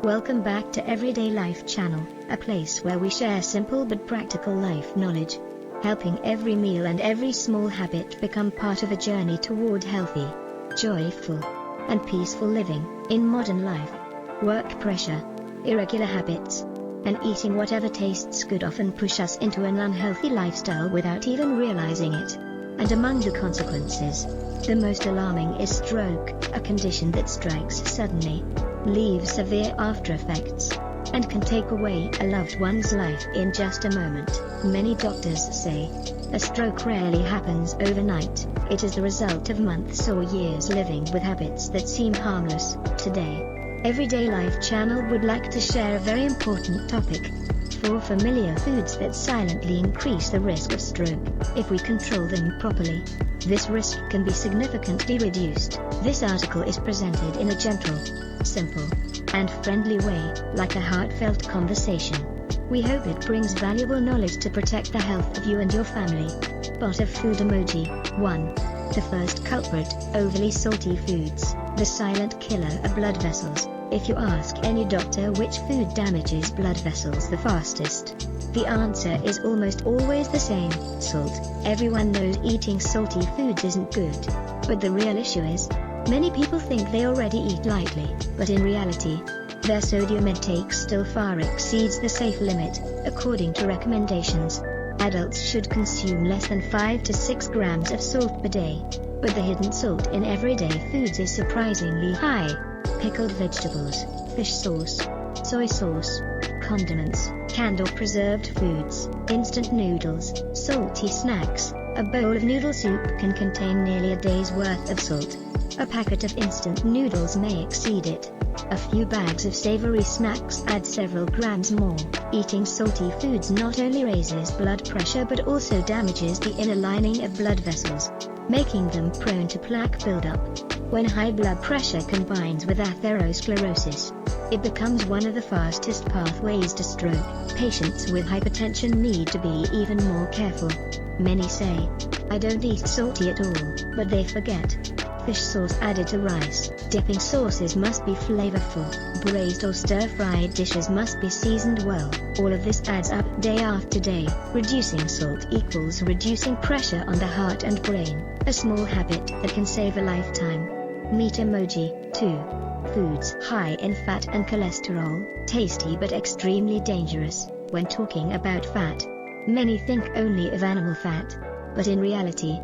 Welcome back to Everyday Life channel, a place where we share simple but practical life knowledge, helping every meal and every small habit become part of a journey toward healthy, joyful, and peaceful living. In modern life, work pressure, irregular habits, and eating whatever tastes good often push us into an unhealthy lifestyle without even realizing it. And among the consequences, the most alarming is stroke, a condition that strikes suddenly, leaves severe after effects, and can take away a loved one's life in just a moment. Many doctors say, a stroke rarely happens overnight, it is the result of months or years living with habits that seem harmless. Today, Everyday Life channel would like to share a very important topic. 4 familiar foods that silently increase the risk of stroke. If we control them properly, this risk can be significantly reduced. This article is presented in a gentle, simple, and friendly way, like a heartfelt conversation. We hope it brings valuable knowledge to protect the health of you and your family. Pot of food emoji. 1. The first culprit, overly salty foods, the silent killer of blood vessels. If you ask any doctor which food damages blood vessels the fastest, the answer is almost always the same: salt. Everyone knows eating salty foods isn't good. But the real issue is, many people think they already eat lightly, but in reality, their sodium intake still far exceeds the safe limit. According to recommendations, adults should consume less than 5 to 6 grams of salt per day. But the hidden salt in everyday foods is surprisingly high. Pickled vegetables, fish sauce, soy sauce, condiments, canned or preserved foods, instant noodles, salty snacks. A bowl of noodle soup can contain nearly a day's worth of salt. A packet of instant noodles may exceed it. A few bags of savory snacks add several grams more. Eating salty foods not only raises blood pressure but also damages the inner lining of blood vessels, making them prone to plaque buildup. When high blood pressure combines with atherosclerosis, it becomes one of the fastest pathways to stroke. Patients with hypertension need to be even more careful. Many say, "I don't eat salty at all," but they forget. Fish sauce added to rice. Dipping sauces must be flavorful. Braised or stir-fried dishes must be seasoned well. All of this adds up day after day. Reducing salt equals reducing pressure on the heart and brain, a small habit that can save a lifetime. Meat emoji. 2. Foods high in fat and cholesterol, tasty but extremely dangerous. When talking about fat, many think only of animal fat, but in reality,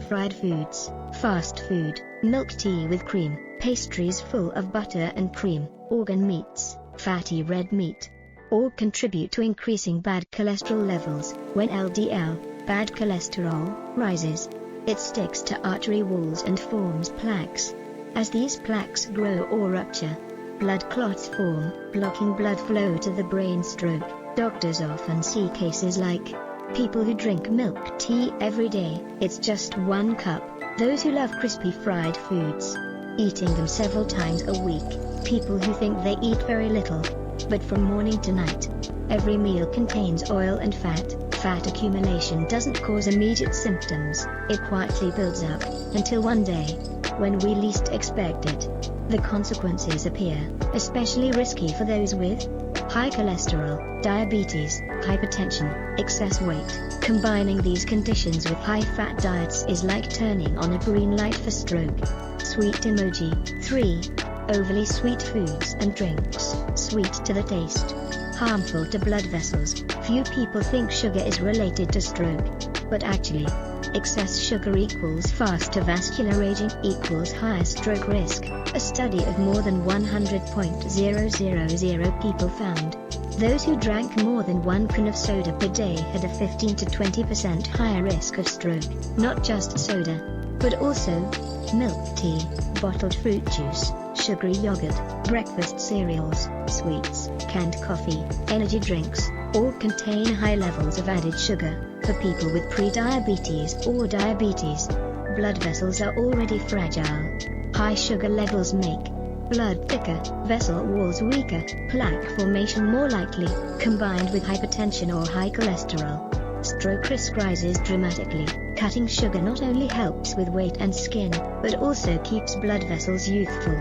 fried foods, fast food, milk tea with cream, pastries full of butter and cream, organ meats, fatty red meat, all contribute to increasing bad cholesterol levels. When LDL, bad cholesterol, rises, it sticks to artery walls and forms plaques. As these plaques grow or rupture, blood clots form, blocking blood flow to the brain. Stroke. Doctors often see cases like people who drink milk tea every day, it's just 1 cup. Those who love crispy fried foods, eating them several times a week. People who think they eat very little, but from morning to night, every meal contains oil and fat. Fat accumulation doesn't cause immediate symptoms, it quietly builds up, until one day, when we least expect it, the consequences appear. Especially risky for those with high cholesterol, diabetes, hypertension, excess weight. Combining these conditions with high-fat diets is like turning on a green light for stroke. Sweet emoji. 3. Overly sweet foods and drinks, sweet to the taste, harmful to blood vessels. Few people think sugar is related to stroke, but actually, excess sugar equals faster vascular aging equals higher stroke risk. A study of more than 100,000 people found those who drank more than 1 can of soda per day had a 15 to 20% higher risk of stroke. Not just soda, but also milk tea, bottled fruit juice, sugary yogurt, breakfast cereals, sweets, canned coffee, energy drinks, all contain high levels of added sugar. For people with pre-diabetes or diabetes, blood vessels are already fragile. High sugar levels make blood thicker, vessel walls weaker, plaque formation more likely. Combined with hypertension or high cholesterol, stroke risk rises dramatically. Cutting sugar not only helps with weight and skin, but also keeps blood vessels youthful.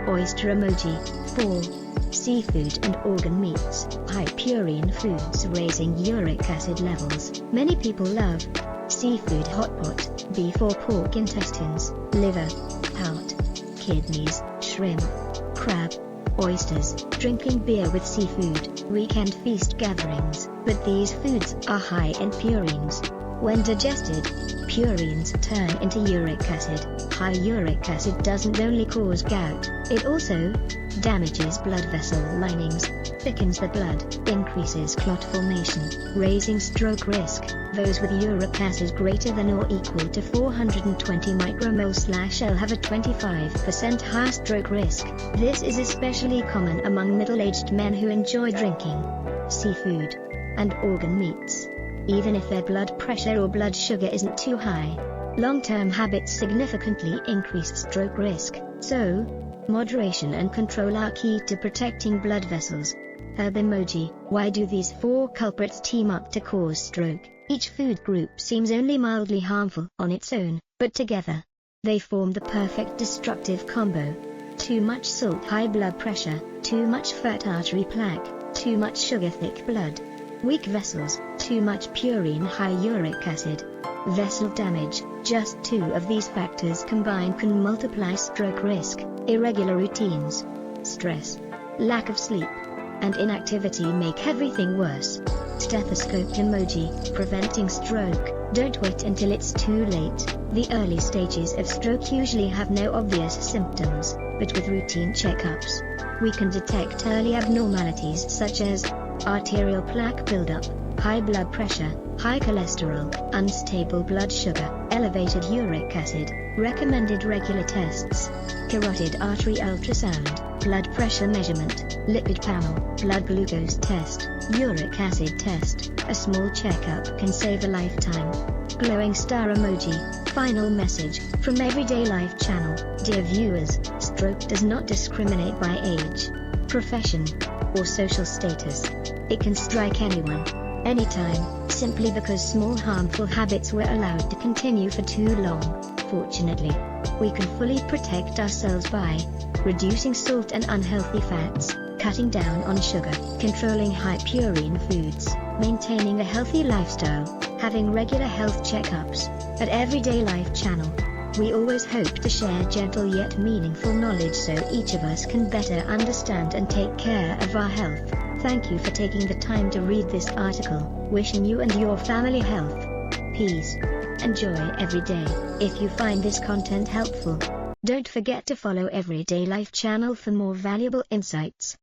Oyster emoji. 4. Seafood and organ meats. High purine foods raising uric acid levels. Many people love seafood hot pot, beef or pork intestines, liver, heart, kidneys, shrimp, crab, oysters, drinking beer with seafood, weekend feast gatherings, but these foods are high in purines. When digested, purines turn into uric acid. High uric acid doesn't only cause gout, it also damages blood vessel linings, thickens the blood, increases clot formation, raising stroke risk. Those with uric acid greater than or equal to 420 micromole/L have a 25% higher stroke risk. This is especially common among middle-aged men who enjoy drinking seafood and organ meats, even if their blood pressure or blood sugar isn't too high. Long-term habits significantly increase stroke risk, so moderation and control are key to protecting blood vessels. Herb emoji. Why do these 4 culprits team up to cause stroke? Each food group seems only mildly harmful on its own, but together they form the perfect destructive combo. Too much salt, high blood pressure; too much fat, artery plaque; too much sugar, thick blood; weak vessels; too much purine, high uric acid; vessel damage. Just 2 of these factors combined can multiply stroke risk. Irregular routines, stress, lack of sleep, and inactivity make everything worse. Stethoscope emoji. Preventing stroke. Don't wait until it's too late. The early stages of stroke usually have no obvious symptoms, but with routine checkups, we can detect early abnormalities such as arterial plaque buildup, high blood pressure, high cholesterol, unstable blood sugar, elevated uric acid. Recommended regular tests: carotid artery ultrasound, blood pressure measurement, lipid panel, blood glucose test, uric acid test. A small checkup can save a lifetime. Glowing star emoji. Final message from Everyday Life channel. Dear viewers, stroke does not discriminate by age, profession, or social status. It can strike anyone, anytime, simply because small harmful habits were allowed to continue for too long. Fortunately, we can fully protect ourselves by reducing salt and unhealthy fats, cutting down on sugar, controlling high purine foods, maintaining a healthy lifestyle, having regular health checkups. At Everyday Life channel, we always hope to share gentle yet meaningful knowledge so each of us can better understand and take care of our health. Thank you for taking the time to read this article. Wishing you and your family health, peace, and joy every day. If you find this content helpful, don't forget to follow Everyday Life channel for more valuable insights.